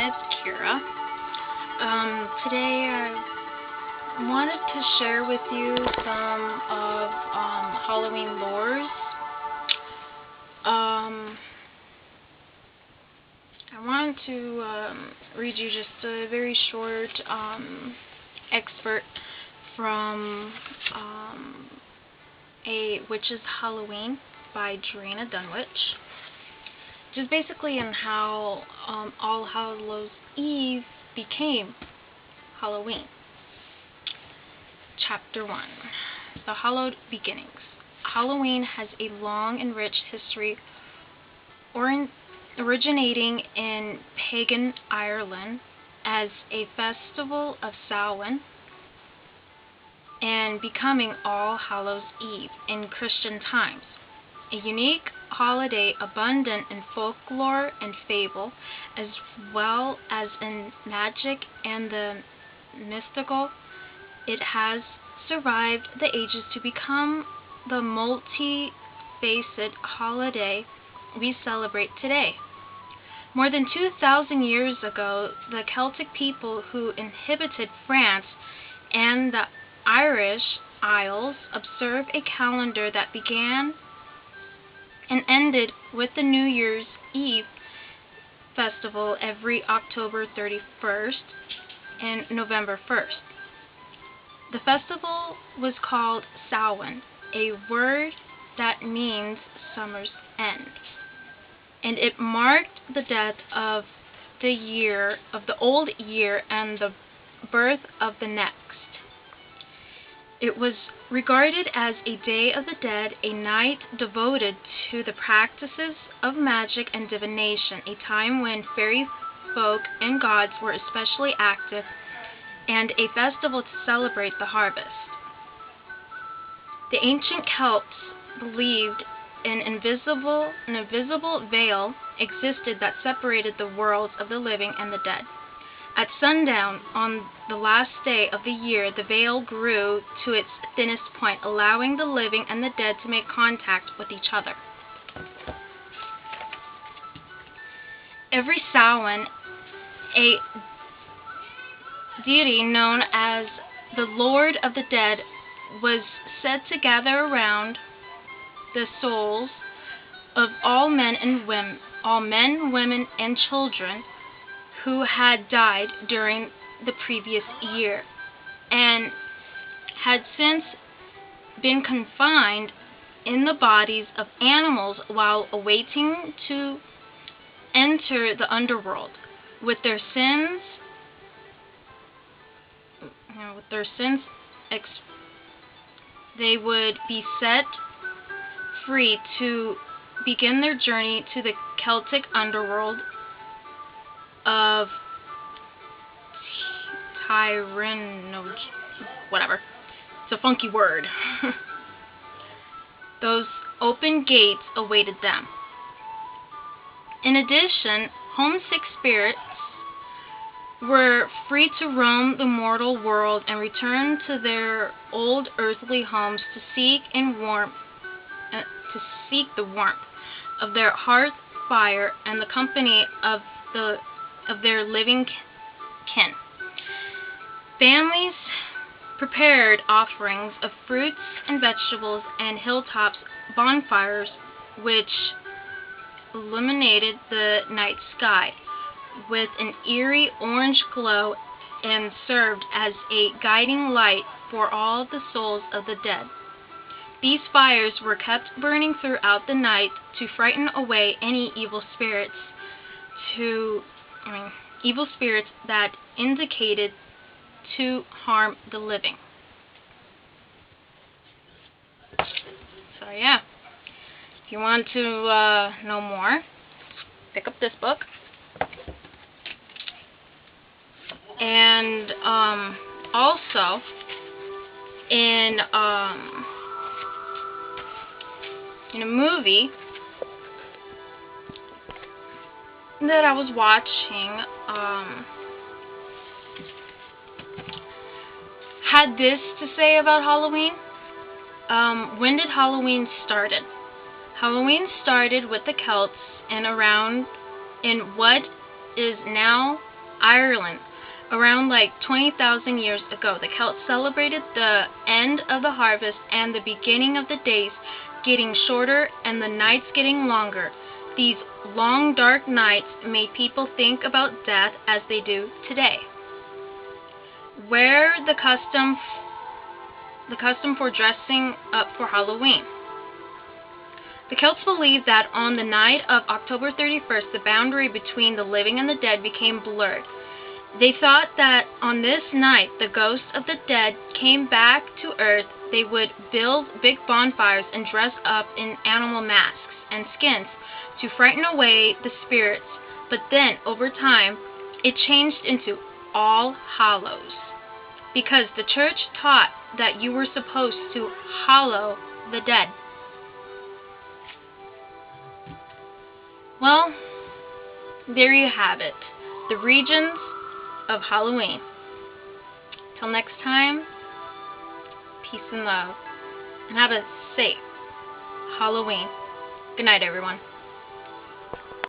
is Chira. Today I wanted to share with you some of Halloween lores. I wanted to read you just a very short excerpt from A Witch's Halloween by Chira Dunwich. Just basically in how All Hallows Eve became Halloween. Chapter 1. The Hallowed Beginnings. Halloween has a long and rich history originating in pagan Ireland as a festival of Samhain and becoming All Hallows Eve in Christian times. A unique holiday abundant in folklore and fable, as well as in magic and the mystical, it has survived the ages to become the multi-faceted holiday we celebrate today. More than 2,000 years ago, the Celtic people who inhabited France and the Irish Isles observed a calendar that began and ended with the New Year's Eve festival every October 31st and November 1st. The festival was called Samhain, a word that means summer's end, and it marked the death of the old year and the birth of the next. It was regarded as a Day of the Dead, a night devoted to the practices of magic and divination, a time when fairy folk and gods were especially active, and a festival to celebrate the harvest. The ancient Celts believed an invisible veil existed that separated the worlds of the living and the dead. At sundown on the last day of the year, the veil grew to its thinnest point, allowing the living and the dead to make contact with each other. Every Samhain, a deity known as the Lord of the Dead was said to gather around the souls of all men, women, and children who had died during the previous year and had since been confined in the bodies of animals while awaiting to enter the underworld. With their sins they would be set free to begin their journey to the Celtic underworld of whatever. It's a funky word. Those open gates awaited them. In addition, homesick spirits were free to roam the mortal world and return to their old earthly homes to seek the warmth of their hearth fire and the company of their living kin. Families prepared offerings of fruits and vegetables and hilltops bonfires which illuminated the night sky with an eerie orange glow and served as a guiding light for all the souls of the dead. These fires were kept burning throughout the night to frighten away any evil spirits that indicated to harm the living. So yeah, if you want to know more, pick up this book. And also in a movie that I was watching, had this to say about Halloween. When did Halloween started? Halloween started with the Celts and around in what is now Ireland, around like 20,000 years ago. The Celts celebrated the end of the harvest and the beginning of the days getting shorter and the nights getting longer. These long, dark nights made people think about death as they do today. Where the custom for dressing up for Halloween. The Celts believed that on the night of October 31st, the boundary between the living and the dead became blurred. They thought that on this night, the ghosts of the dead came back to Earth. They would build big bonfires and dress up in animal masks and skins to frighten away the spirits. But then, over time, it changed into All Hallows, because the church taught that you were supposed to hallow the dead. Well, there you have it. The regions of Halloween. Till next time, peace and love, and have a safe Halloween. Good night, everyone.